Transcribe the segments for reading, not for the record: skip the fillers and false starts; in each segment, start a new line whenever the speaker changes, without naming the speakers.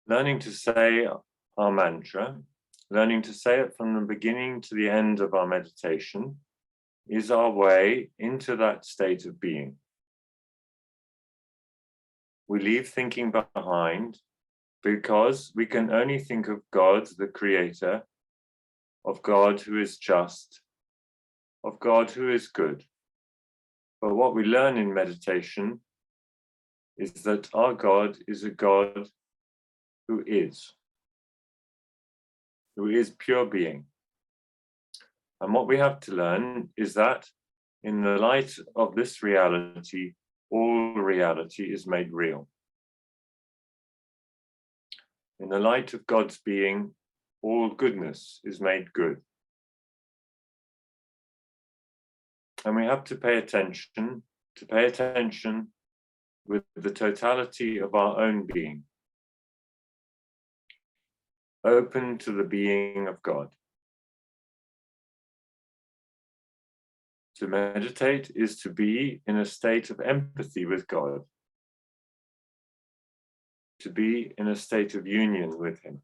learning to say our mantra, learning to say it from the beginning to the end of our meditation, is our way into that state of being. We leave thinking behind because we can only think of God, the Creator, of God who is just, of God who is good. But what we learn in meditation is that our God is a God who is pure being. And what we have to learn is that in the light of this reality, all reality is made real. In the light of God's being, all goodness is made good. And we have to pay attention with the totality of our own being, open to the being of God. To meditate is to be in a state of empathy with God, to be in a state of union with Him.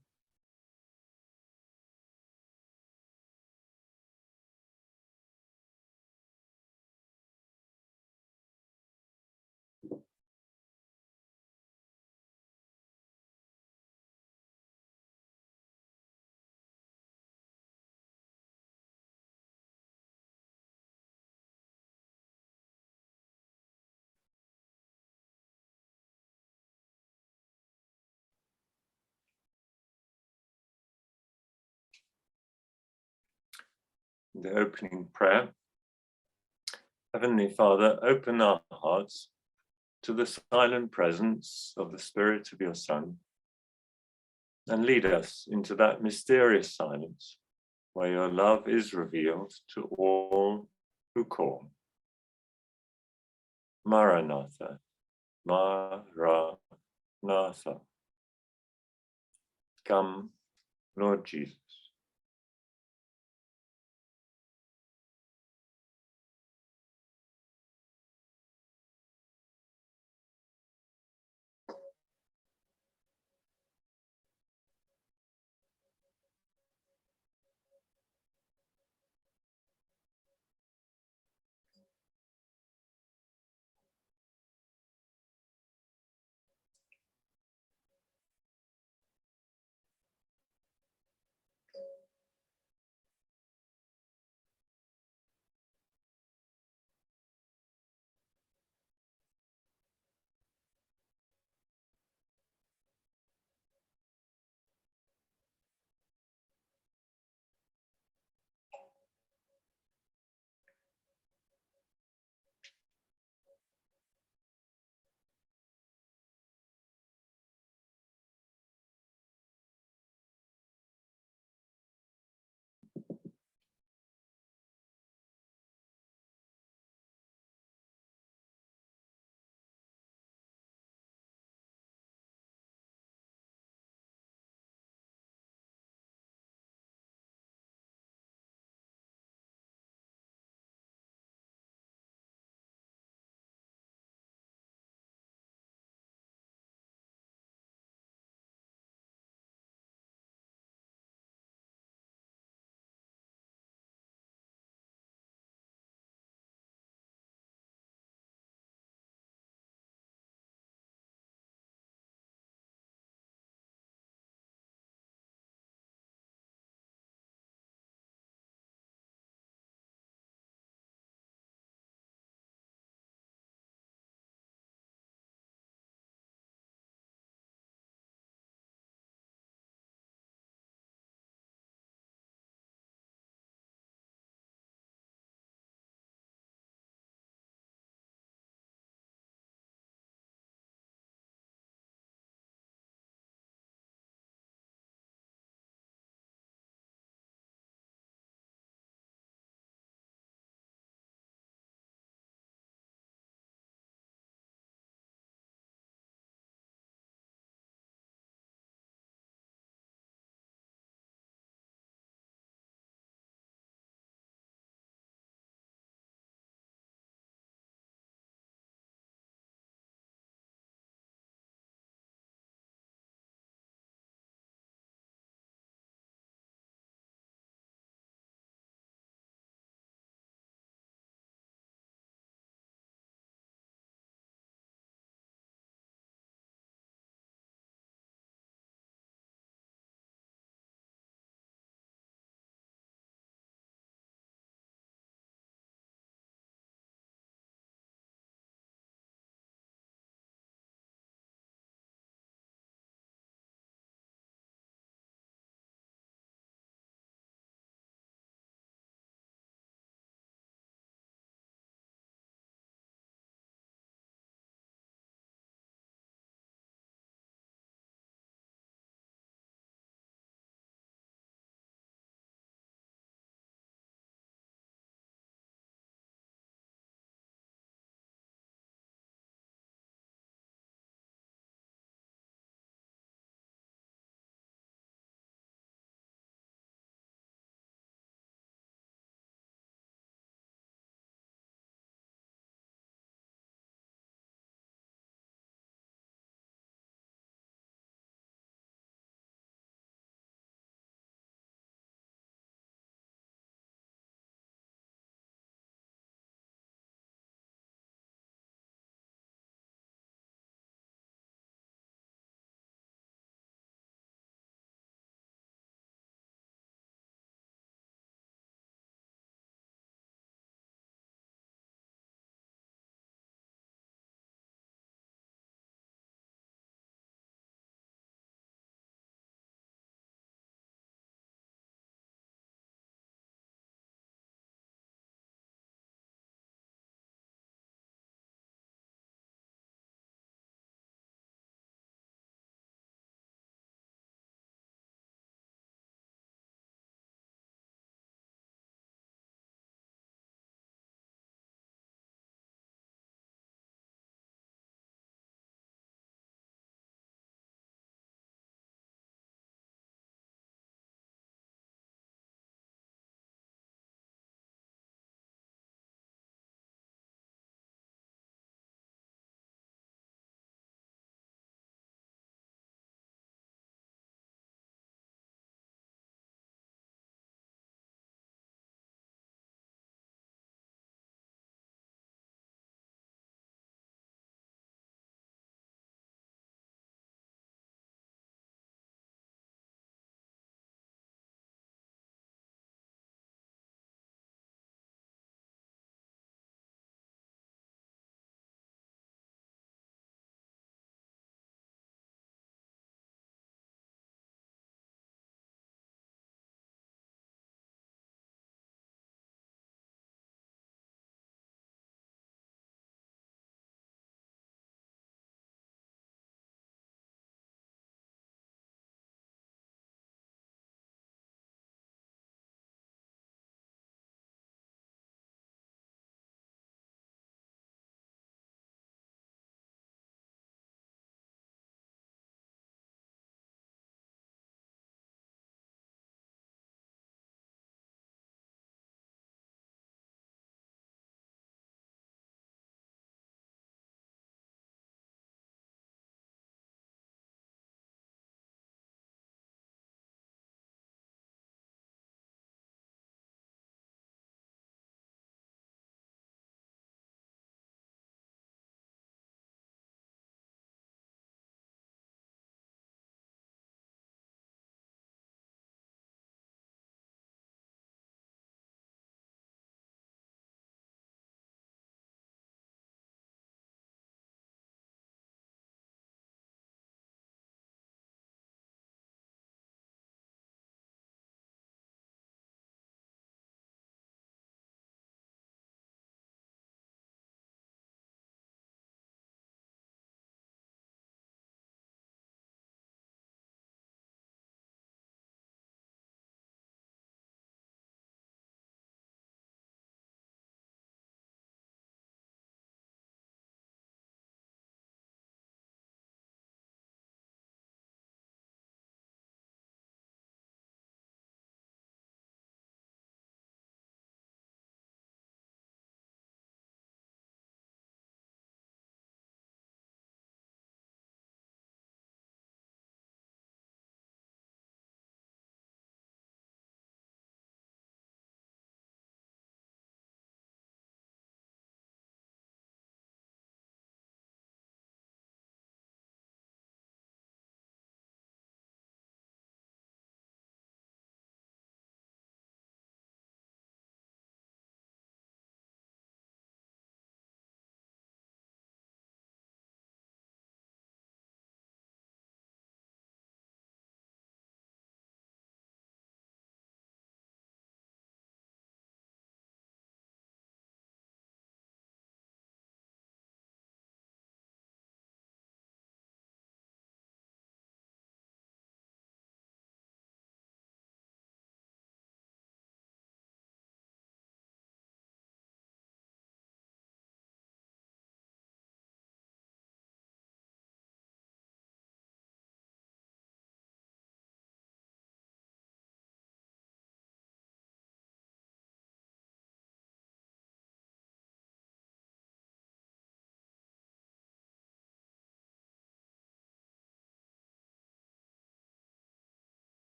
The opening prayer. Heavenly Father, open our hearts to the silent presence of the Spirit of your Son, and lead us into that mysterious silence where your love is revealed to all who call. Maranatha, Maranatha. Come, Lord Jesus.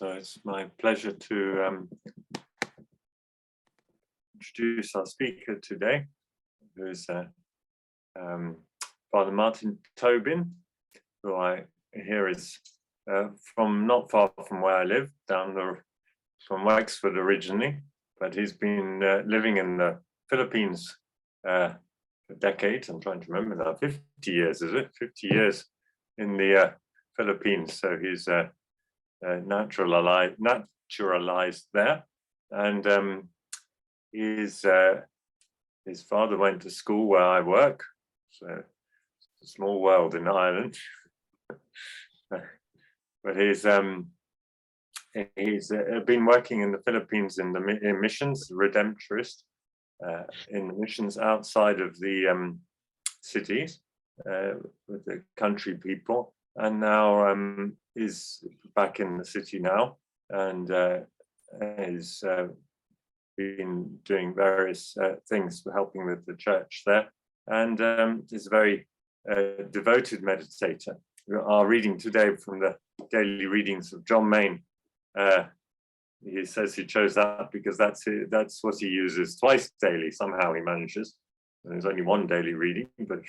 So it's my pleasure to introduce our speaker today, who is Father Martin Tobin, who I hear is from not far from where I live, from Wexford originally, but he's been living in the Philippines for decades. I'm trying to remember now, 50 years, is it? 50 years in the Philippines. So he's naturalized there, and his father went to school where I work, so it's a small world in Ireland. But he's been working in the Philippines in missions, redemptorist, in the missions outside of the cities with the country people, and now is back in the city now, and is been doing various things for helping with the church there, and is a very devoted meditator. Our reading today from the daily readings of John Main. He says he chose that because that's what he uses twice daily. Somehow he manages. And there's only one daily reading, but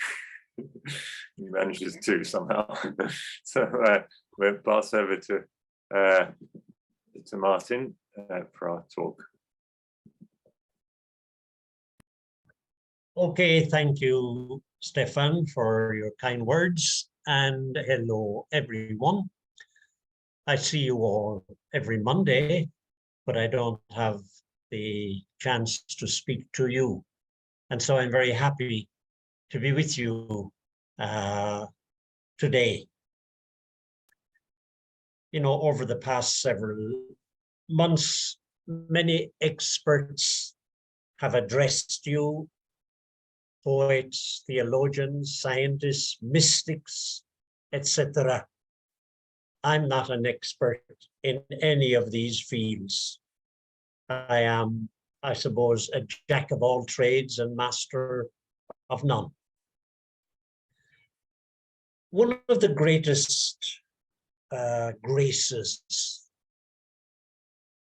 he manages two somehow. So we'll pass over to Martin for our talk.
Okay, thank you, Stefan, for your kind words, and hello, everyone. I see you all every Monday, but I don't have the chance to speak to you. And so I'm very happy to be with you today. You know, over the past several months, many experts have addressed you, poets, theologians, scientists, mystics, etc. I'm not an expert in any of these fields. I am, I suppose, a jack of all trades and master of none. One of the greatest graces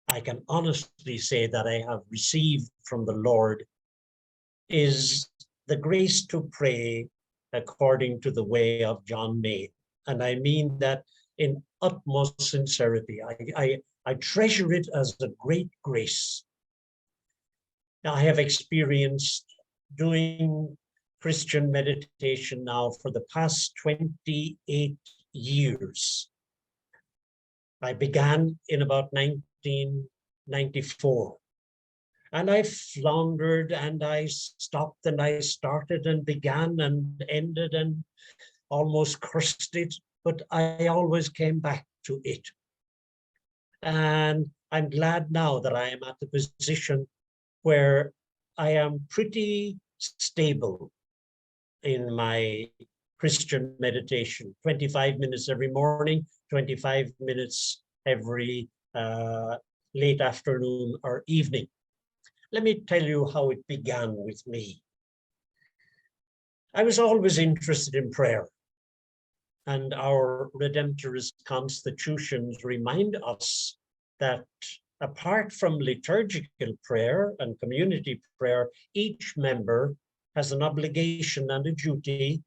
I can honestly say that I have received from the Lord is the grace to pray according to the way of John Main. And I mean that in utmost sincerity. I treasure it as a great grace. Now, I have experienced doing Christian meditation now for the past 28 years. I began in about 1994. And I floundered and I stopped and I started and began and ended and almost cursed it, but I always came back to it. And I'm glad now that I am at the position where I am pretty stable in my Christian meditation, 25 minutes every morning, 25 minutes every late afternoon or evening. Let me tell you how it began with me. I was always interested in prayer, and our Redemptorist constitutions remind us that apart from liturgical prayer and community prayer, each member has an obligation and a duty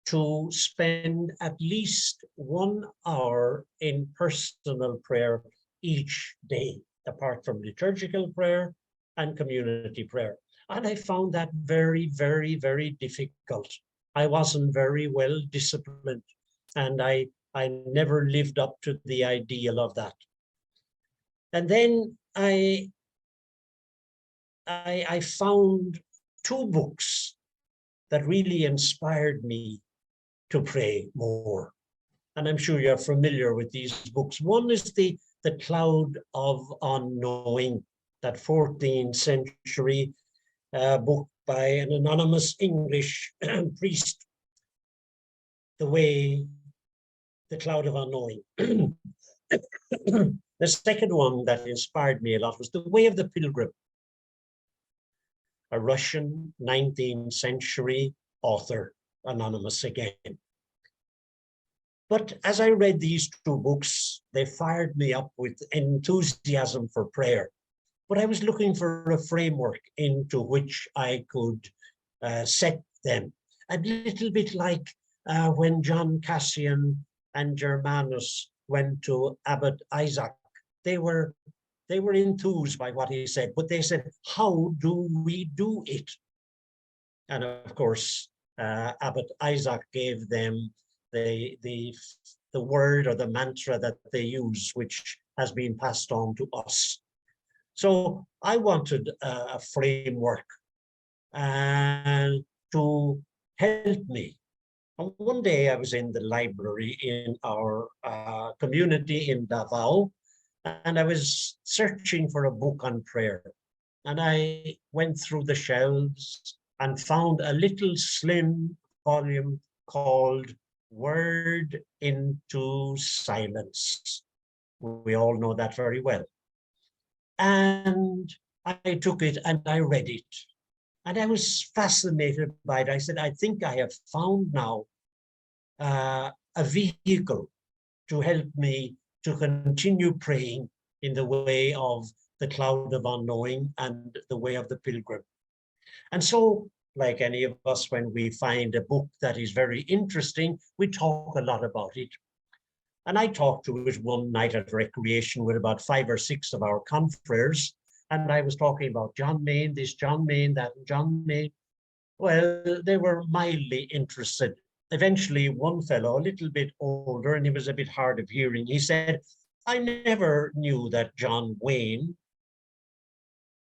to spend at least 1 hour in personal prayer each day, apart from liturgical prayer and community prayer. And I found that very, very, very difficult. I wasn't very well disciplined, and I never lived up to the ideal of that. And then I found 2 books that really inspired me to pray more. And I'm sure you're familiar with these books. One is the Cloud of Unknowing, that 14th century book by an anonymous English priest, The Cloud of Unknowing. The second one that inspired me a lot was The Way of the Pilgrim, a Russian 19th century author, anonymous again. But as I read these two books, they fired me up with enthusiasm for prayer. But I was looking for a framework into which I could set them. A little bit like when John Cassian and Germanus went to Abbot Isaac. They were enthused by what he said, but they said, how do we do it? And of course, Abbot Isaac gave them the word or the mantra that they use, which has been passed on to us. So I wanted a framework to help me. And one day I was in the library in our community in Davao, and I was searching for a book on prayer. And I went through the shelves and found a little slim volume called Word into Silence. We all know that very well. And I took it and I read it. And I was fascinated by it. I said, I think I have found now a vehicle to help me to continue praying in the way of the cloud of unknowing and the way of the pilgrim. And so, like any of us, when we find a book that is very interesting, we talk a lot about it. And I talked to it one night at recreation with about 5 or 6 of our confreres. And I was talking about John Mayne, this John Mayne, that John Mayne. Well, they were mildly interested. Eventually, one fellow, a little bit older, and he was a bit hard of hearing, he said, I never knew that John Wayne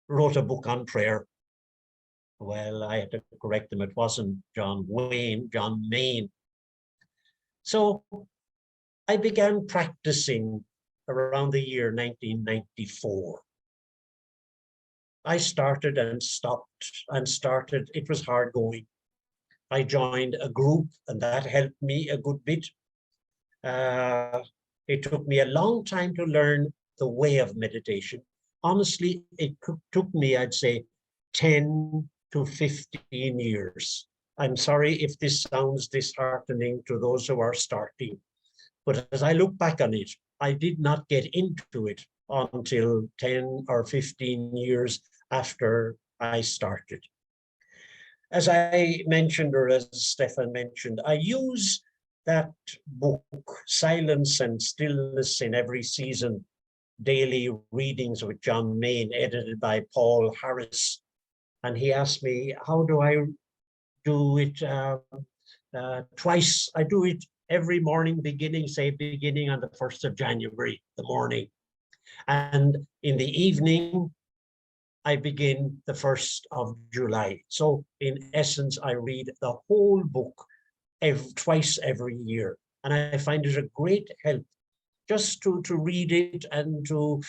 wrote a book on prayer. Well, I had to correct him. It wasn't John Wayne, John Mayne. So I began practicing around the year 1994. I started and stopped and started. It was hard going. I joined a group and that helped me a good bit. It took me a long time to learn the way of meditation. Honestly, it took me, I'd say, 10 to 15 years. I'm sorry if this sounds disheartening to those who are starting, but as I look back on it, I did not get into it until 10 or 15 years after I started. As I mentioned, or as Stefan mentioned, I use that book, Silence and Stillness in Every Season, Daily Readings with John Mayne, edited by Paul Harris. And he asked me, how do I do it twice? I do it every morning, beginning on the 1st of January, the morning. And in the evening, I begin the 1st of July. So in essence, I read the whole book twice every year. And I find it a great help just to read it and to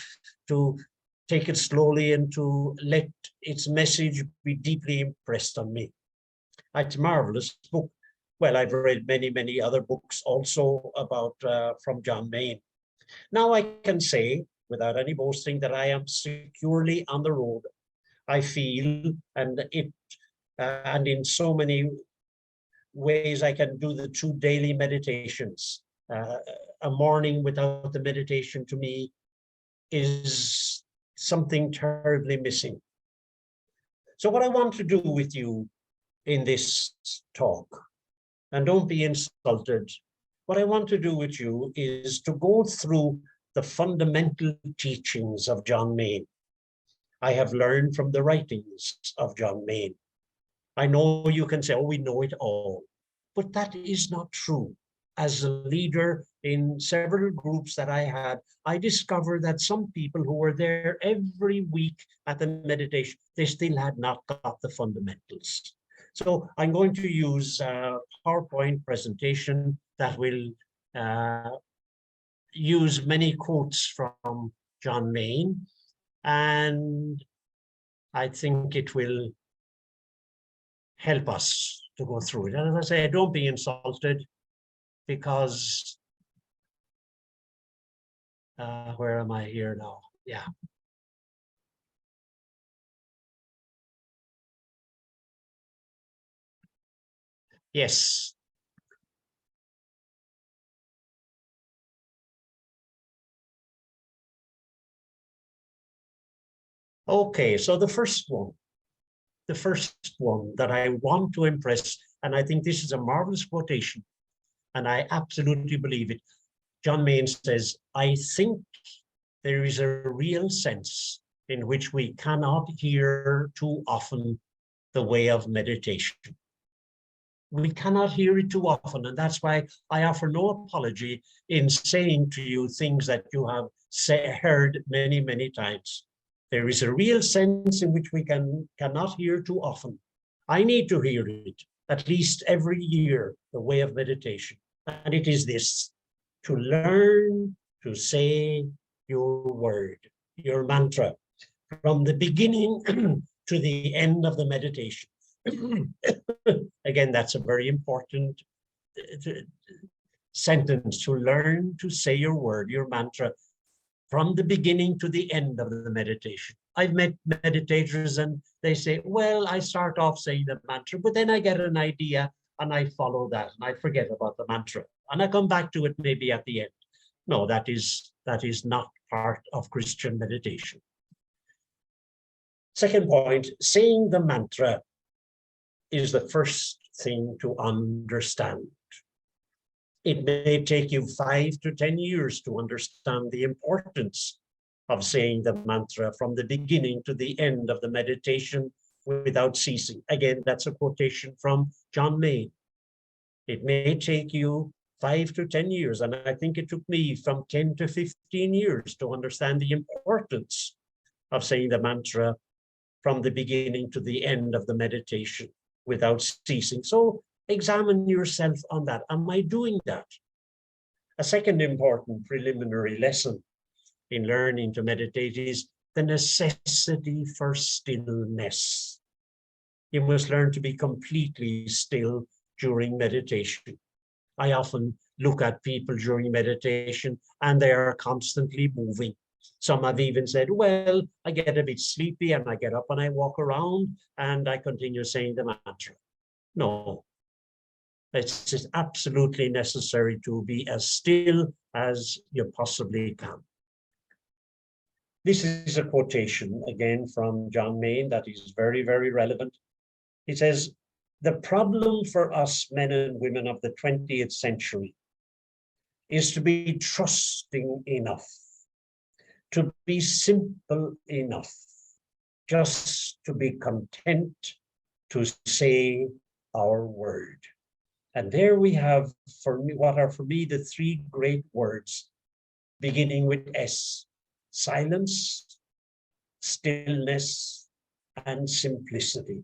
take it slowly and to let its message be deeply impressed on me. It's a marvelous book. Well, I've read many, many other books also about from John Mayne. Now I can say, without any boasting, that I am securely on the road. I feel, and in so many ways I can do the 2 daily meditations. A morning without the meditation to me is something terribly missing. So what I want to do with you in this talk, and don't be insulted, what I want to do with you is to go through the fundamental teachings of John Mayne. I have learned from the writings of John Mayne. I know you can say, oh, we know it all, but that is not true. As a leader in several groups that I had, I discovered that some people who were there every week at the meditation, they still had not got the fundamentals. So I'm going to use a PowerPoint presentation that will use many quotes from John Mayne, and I think it will help us to go through it. And as I say, don't be insulted, because where am I here now? Yeah. Yes. Okay, so the first one that I want to impress, and I think this is a marvelous quotation, and I absolutely believe it. John Main says, I think there is a real sense in which we cannot hear too often the way of meditation. We cannot hear it too often, and that's why I offer no apology in saying to you things that you have heard many, many times. There is a real sense in which we cannot hear too often. I need to hear it at least every year, the way of meditation. And it is this: to learn to say your word, your mantra, from the beginning to the end of the meditation. Again, that's a very important sentence: to learn to say your word, your mantra, from the beginning to the end of the meditation. I've met meditators and they say, well, I start off saying the mantra, but then I get an idea and I follow that and I forget about the mantra. And I come back to it maybe at the end. No, that is not part of Christian meditation. Second point, saying the mantra is the first thing to understand. It may take you 5 to 10 years to understand the importance of saying the mantra from the beginning to the end of the meditation without ceasing. Again, that's a quotation from John Main. It may take you 5 to 10 years, and I think it took me from 10 to 15 years to understand the importance of saying the mantra from the beginning to the end of the meditation without ceasing. So examine yourself on that. Am I doing that? A second important preliminary lesson in learning to meditate is the necessity for stillness. You must learn to be completely still during meditation. I often look at people during meditation and they are constantly moving. Some have even said, well, I get a bit sleepy and I get up and I walk around and I continue saying the mantra. No, it's just absolutely necessary to be as still as you possibly can. This is a quotation again from John Main that is very, very relevant. He says, the problem for us men and women of the 20th century is to be trusting enough, to be simple enough, just to be content to say our word. And there we have, for me, what are for me the 3 great words, beginning with S: silence, stillness, and simplicity.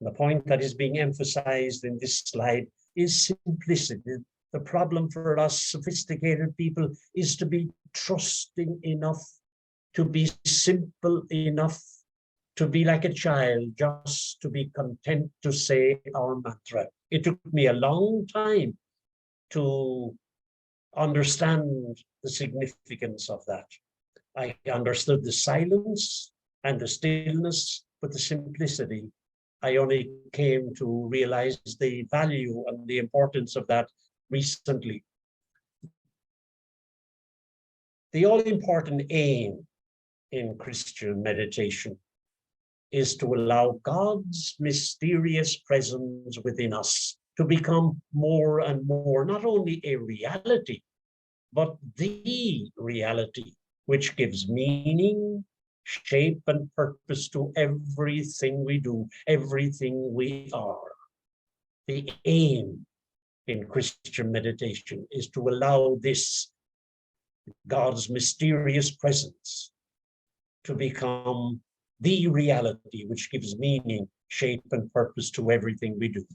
The point that is being emphasized in this slide is simplicity. The problem for us sophisticated people is to be trusting enough, to be simple enough, to be like a child, just to be content to say our mantra. It took me a long time to understand the significance of that. I understood the silence and the stillness, but the simplicity, I only came to realize the value and the importance of that recently. The all-important aim in Christian meditation is to allow God's mysterious presence within us to become more and more, not only a reality, but the reality which gives meaning, shape, and purpose to everything we do, everything we are. The aim in Christian meditation is to allow this God's mysterious presence to become the reality which gives meaning, shape, and purpose to everything we do.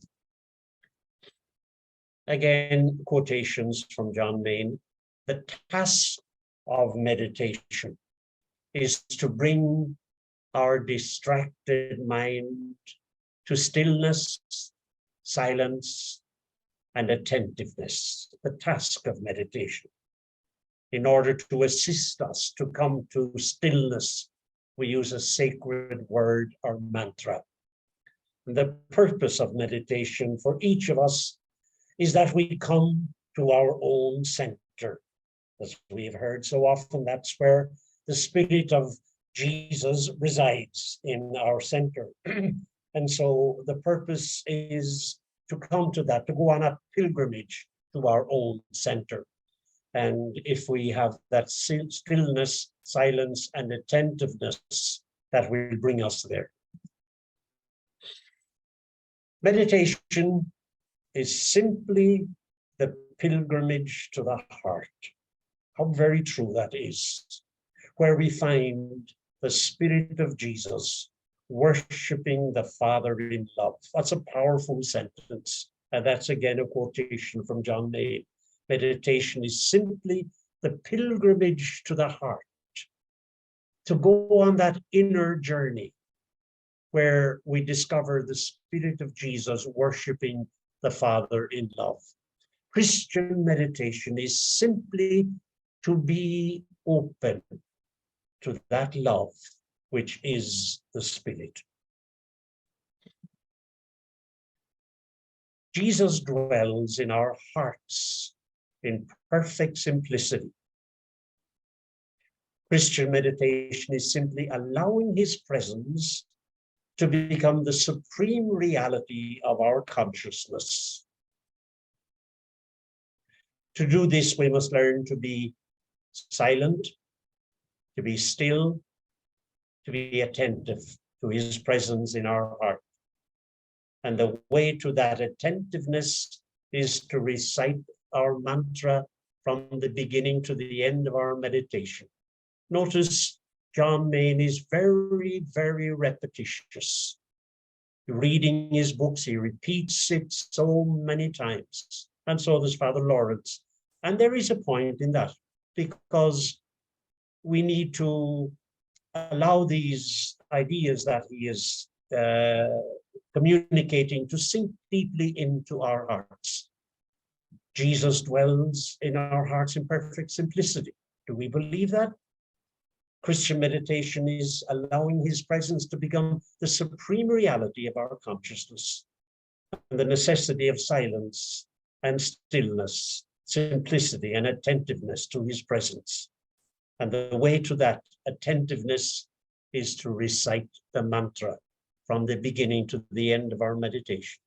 Again, quotations from John Main. The task of meditation is to bring our distracted mind to stillness, silence, and attentiveness, the task of meditation. In order to assist us to come to stillness, we use a sacred word or mantra. And the purpose of meditation for each of us is that we come to our own center. As we have heard so often, that's where the spirit of Jesus resides in our center. And so the purpose is to come to that, to go on a pilgrimage to our own center. And if we have that stillness, silence, and attentiveness, that will bring us there. Meditation is simply the pilgrimage to the heart. How very true that is, where we find the Spirit of Jesus worshiping the Father in love. That's a powerful sentence. And that's again a quotation from John May. Meditation is simply the pilgrimage to the heart, to go on that inner journey where we discover the Spirit of Jesus worshiping the Father in love. Christian meditation is simply to be open to that love, which is the Spirit. Jesus dwells in our hearts in perfect simplicity. Christian meditation is simply allowing his presence to become the supreme reality of our consciousness. To do this, we must learn to be silent, to be still, to be attentive to his presence in our heart. And the way to that attentiveness is to recite our mantra from the beginning to the end of our meditation. Notice John Main is very, very repetitious. Reading his books, he repeats it so many times. And so does Father Lawrence. And there is a point in that, because we need to allow these ideas that he is communicating to sink deeply into our hearts. Jesus dwells in our hearts in perfect simplicity. Do we believe that? Christian meditation is allowing his presence to become the supreme reality of our consciousness, and the necessity of silence and stillness, simplicity and attentiveness to his presence. And the way to that attentiveness is to recite the mantra from the beginning to the end of our meditation.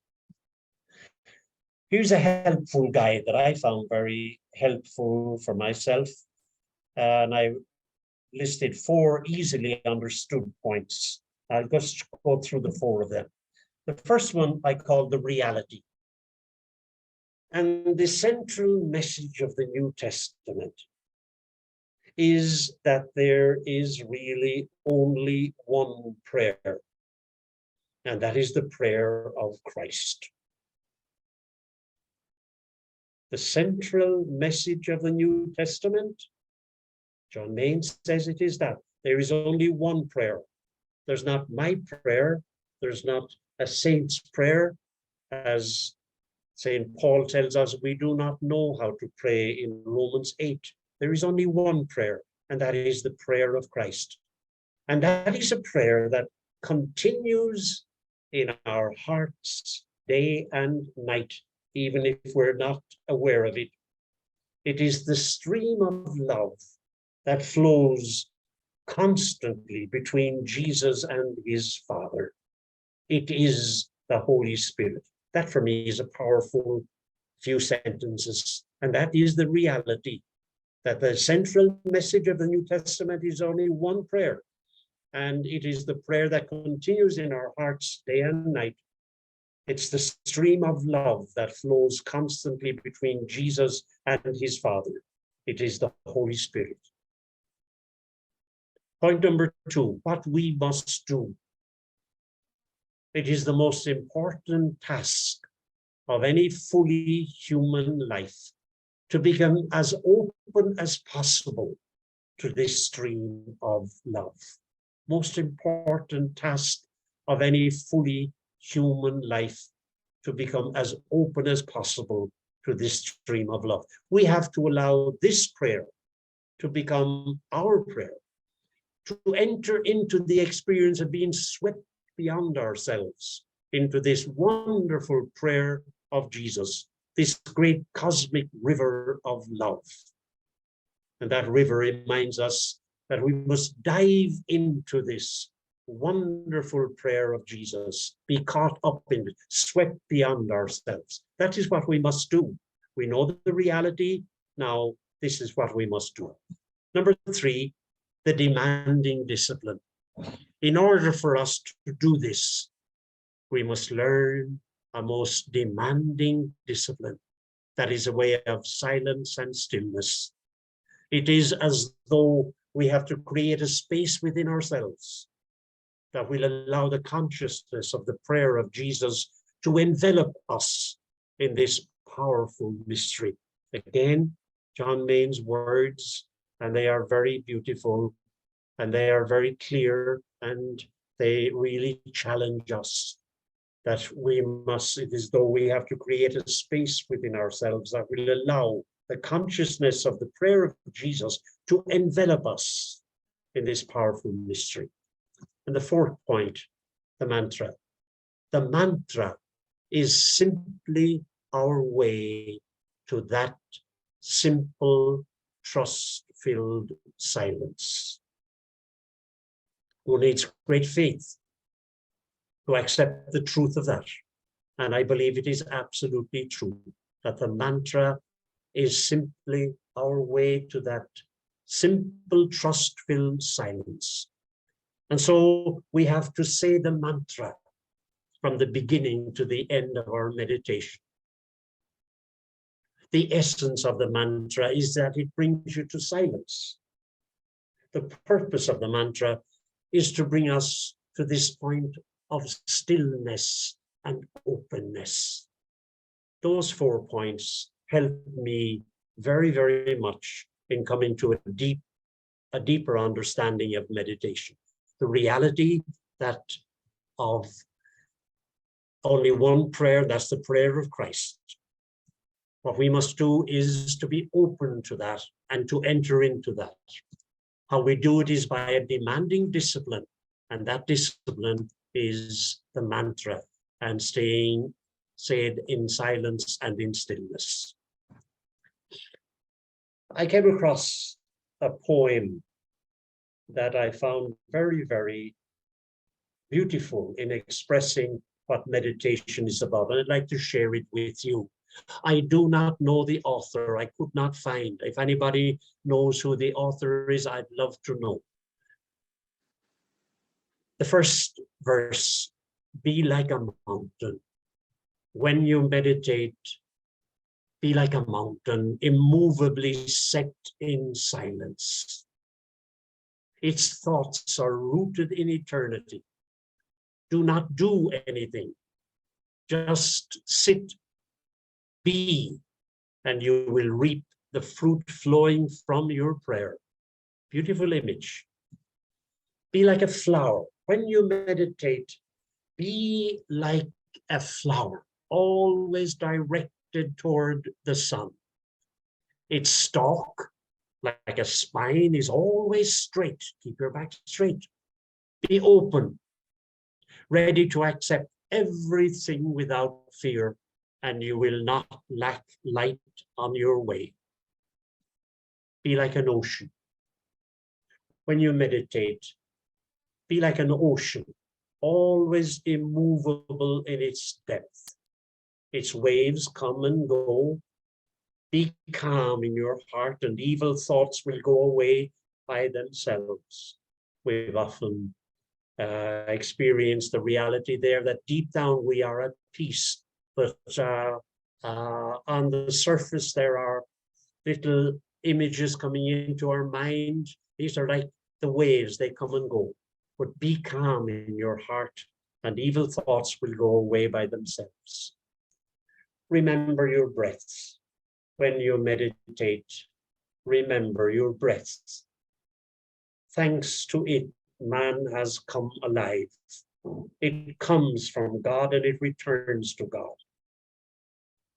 Here's a helpful guide that I found very helpful for myself. And I listed 4 easily understood points. I'll just go through the 4 of them. The first one I call the reality. And the central message of the New Testament is that there is really only one prayer, and that is the prayer of Christ. The central message of the New Testament, John Main says it is that there is only one prayer. There's not my prayer. There's not a saint's prayer. As St. Paul tells us, we do not know how to pray in Romans 8. There is only one prayer, and that is the prayer of Christ. And that is a prayer that continues in our hearts day and night, even if we're not aware of it. It is the stream of love that flows constantly between Jesus and his Father. It is the Holy Spirit. That for me is a powerful few sentences. And that is the reality, that the central message of the New Testament is only one prayer. And it is the prayer that continues in our hearts day and night. It's the stream of love that flows constantly between Jesus and his Father. It is the Holy Spirit. Point number 2, what we must do. It is the most important task of any fully human life to become as open as possible to this stream of love. Most important task of any fully human life to become as open as possible to this stream of love. We have to allow this prayer to become our prayer, to enter into the experience of being swept beyond ourselves into this wonderful prayer of Jesus, this great cosmic river of love. And that river reminds us that we must dive into this wonderful prayer of Jesus, be caught up in it, swept beyond ourselves. That is what we must do. We know the reality. Now, this is what we must do. Number 3, the demanding discipline. In order for us to do this, we must learn a most demanding discipline. That is a way of silence and stillness. It is as though we have to create a space within ourselves that will allow the consciousness of the prayer of Jesus to envelop us in this powerful mystery. Again, John Main's words, and they are very beautiful, and they are very clear, and they really challenge us that we must, it is though we have to create a space within ourselves that will allow the consciousness of the prayer of Jesus to envelop us in this powerful mystery. And the 4th point, the mantra. The mantra is simply our way to that simple, trust-filled silence. One needs great faith to accept the truth of that. And I believe it is absolutely true that the mantra is simply our way to that simple, trust-filled silence. And so we have to say the mantra from the beginning to the end of our meditation. The essence of the mantra is that it brings you to silence. The purpose of the mantra is to bring us to this point of stillness and openness. Those 4 points help me very, very much in coming to a deeper understanding of meditation. The reality that of only one prayer, that's the prayer of Christ. What we must do is to be open to that and to enter into that. How we do it is by a demanding discipline, and that discipline is the mantra and staying said in silence and in stillness. I came across a poem that I found very, very beautiful in expressing what meditation is about, and I'd like to share it with you. I do not know the author. I could not find. If anybody knows who the author is, I'd love to know. The first verse, be like a mountain. When you meditate, be like a mountain, immovably set in silence. Its thoughts are rooted in eternity. Do not do anything. Just sit, be, and you will reap the fruit flowing from your prayer. Beautiful image. Be like a flower. When you meditate, be like a flower, always directed toward the sun. Its stalk, like a spine, is always straight. Keep your back straight. Be open, ready to accept everything without fear, and you will not lack light on your way. Be like an ocean. When you meditate, be like an ocean, always immovable in its depth. Its waves come and go. Be calm in your heart, and evil thoughts will go away by themselves. We've often experienced the reality there that deep down we are at peace, but on the surface there are little images coming into our mind. These are like the waves, they come and go. But be calm in your heart, and evil thoughts will go away by themselves. Remember your breaths. When you meditate, remember your breaths. Thanks to it, man has come alive. It comes from God and it returns to God.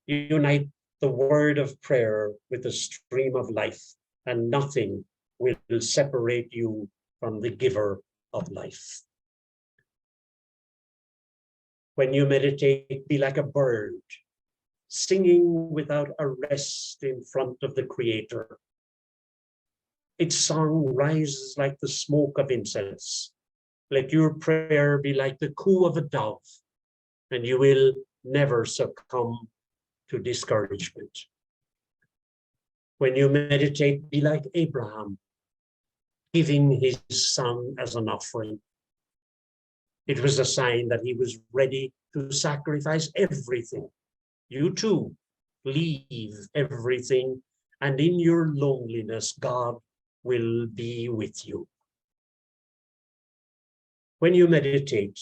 Unite the word of prayer with the stream of life, and nothing will separate you from the giver of life. When you meditate, be like a bird, singing without a rest in front of the Creator. Its song rises like the smoke of incense. Let your prayer be like the coo of a dove, and you will never succumb to discouragement. When you meditate, be like Abraham, giving his son as an offering. It was a sign that he was ready to sacrifice everything. You too, leave everything, and in your loneliness, God will be with you. When you meditate,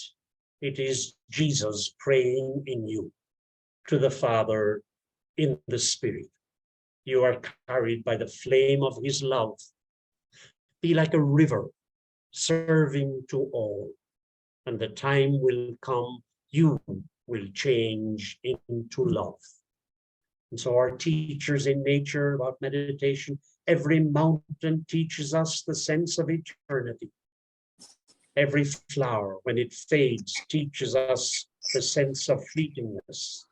it is Jesus praying in you to the Father in the Spirit. You are carried by the flame of his love. Be like a river, serving to all, and the time will come, you will change into love. And so our teachers in nature about meditation, every mountain teaches us the sense of eternity. Every flower, when it fades, teaches us the sense of fleetingness.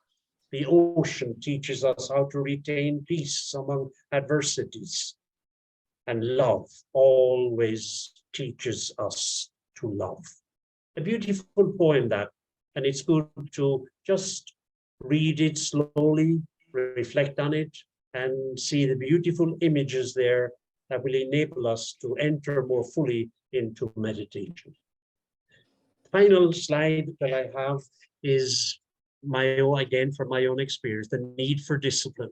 The ocean teaches us how to retain peace among adversities. And love always teaches us to love. A beautiful poem that, and it's good to just read it slowly, reflect on it, and see the beautiful images there that will enable us to enter more fully into meditation. Final slide that I have is my own, again, from my own experience, the need for discipline.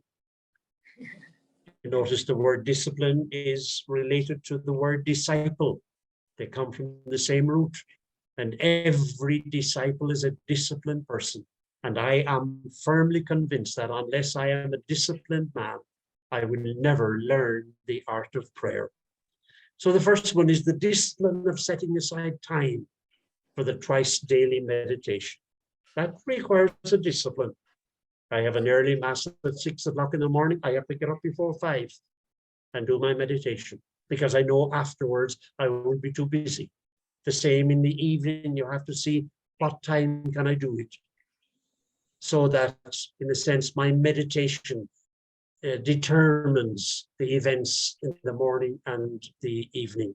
You notice the word discipline is related to the word disciple. They come from the same root. And every disciple is a disciplined person. And I am firmly convinced that unless I am a disciplined man, I will never learn the art of prayer. So the first one is the discipline of setting aside time for the twice daily meditation. That requires a discipline. I have an early mass at 6 o'clock in the morning. I have to get up before 5 and do my meditation because I know afterwards I will be too busy. The same in the evening, you have to see what time can I do it. So that, in a sense, my meditation determines the events in the morning and the evening.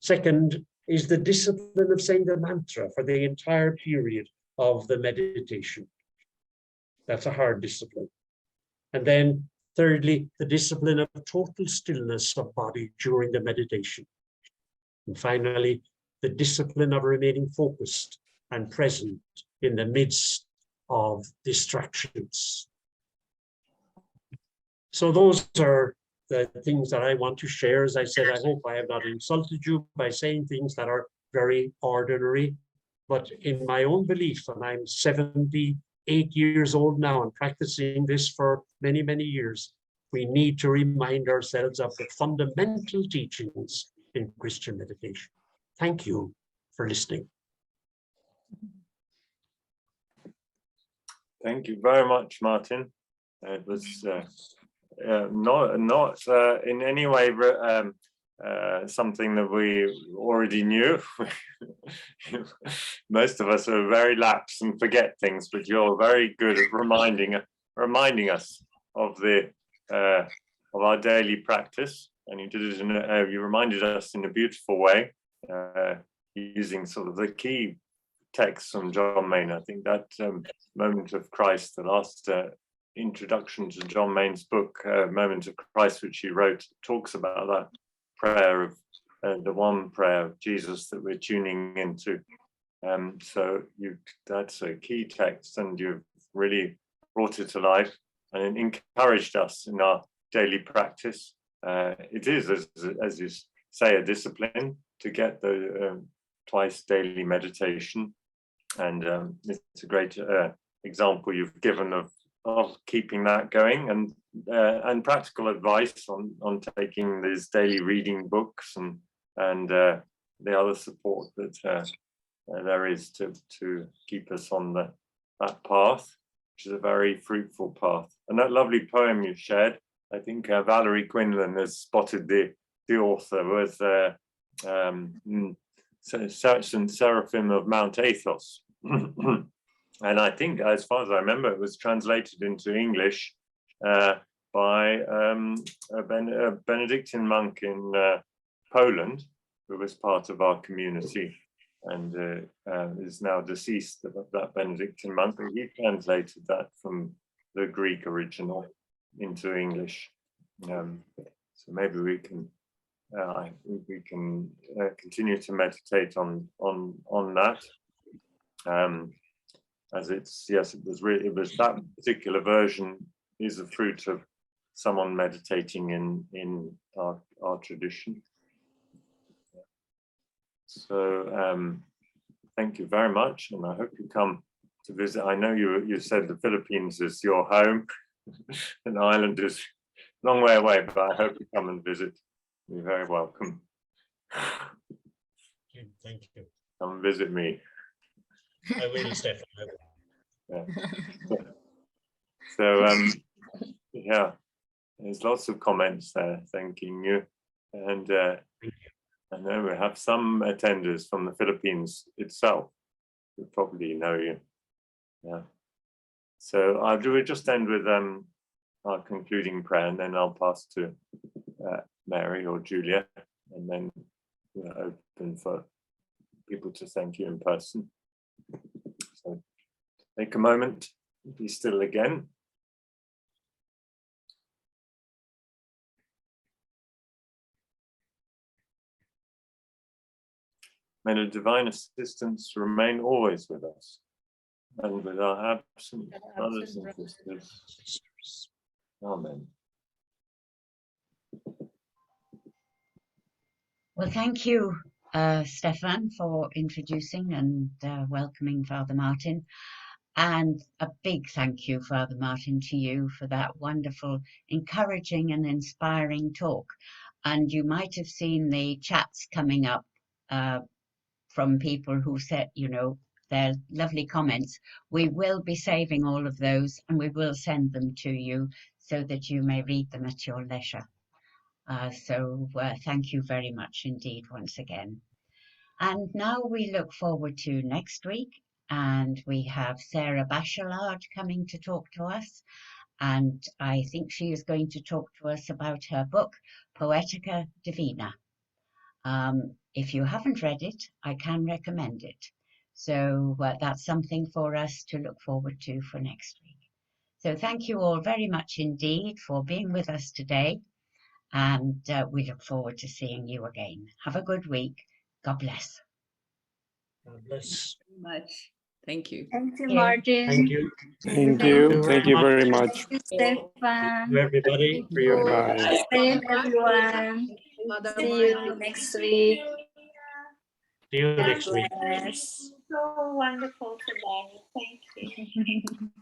Second is the discipline of saying the mantra for the entire period of the meditation. That's a hard discipline. And then thirdly, the discipline of total stillness of body during the meditation. And finally, the discipline of remaining focused and present in the midst of distractions. So those are the things that I want to share. As I said, I hope I have not insulted you by saying things that are very ordinary, but in my own belief, and I'm 78 years old now and practicing this for many, many years, we need to remind ourselves of the fundamental teachings in Christian meditation. Thank you for listening.
Thank you very much, Martin. It was not in any way something that we already knew. Most of us are very lapsed and forget things, but you're very good at reminding us of the of our daily practice, and you did it. You reminded us in a beautiful way, using sort of the key text from John Main. I think that Moment of Christ, the last introduction to John Main's book, Moment of Christ, which he wrote, talks about that prayer of the one prayer of Jesus that we're tuning into. So that's a key text, and you've really brought it to life and encouraged us in our daily practice. It is, as you say, a discipline to get the twice daily meditation, and it's a great example you've given of keeping that going, and practical advice on taking these daily reading books and the other support that there is to keep us on that path, which is a very fruitful path. And that lovely poem you shared, I think Valerie Quinlan has spotted the author, was St. Seraphim of Mount Athos. And I think, as far as I remember, it was translated into English by a Benedictine monk in Poland, who was part of our community and is now deceased, that Benedictine monk. He translated that from the Greek original into English. So maybe we can continue to meditate on that. As it's, yes, it was that particular version is a fruit of someone meditating in our tradition. So thank you very much, and I hope you come to visit. I know you said the Philippines is your home, and Ireland is a long way away, but I hope you come and visit. You're very welcome.
Thank you.
Come and visit me.
I will, Stefan.
Yeah. So yeah, there's lots of comments there thanking you, and I know we have some attenders from the Philippines itself who probably know you. Yeah. So we'll just end with our concluding prayer, and then I'll pass to Mary or Julia, and then we're open for people to thank you in person. So take a moment, be still again. May the divine assistance remain always with us and with our absent brothers and sisters. Amen.
Well, thank you, Stefan, for introducing and welcoming Father Martin. And a big thank you, Father Martin, to you for that wonderful, encouraging and inspiring talk. And you might have seen the chats coming up from people who said, their lovely comments. We will be saving all of those, and we will send them to you so that you may read them at your leisure. So thank you very much indeed once again. And now we look forward to next week, and we have Sarah Bachelard coming to talk to us, and I think she is going to talk to us about her book Poetica Divina. If you haven't read it, I can recommend it. So that's something for us to look forward to for next week. So thank you all very much indeed for being with us today, and we look forward to seeing you again. Have a good week. God bless.
God bless.
Very much. Thank you.
Thank you,
Okay.
Martin.
Thank you.
Thank you. Thank you very much.
Thank you, Stefan.
Everybody, for your
Bye.
Stay everyone.
Mother
See you next week.
See you
God
next week.
bless. So wonderful today. Thank you.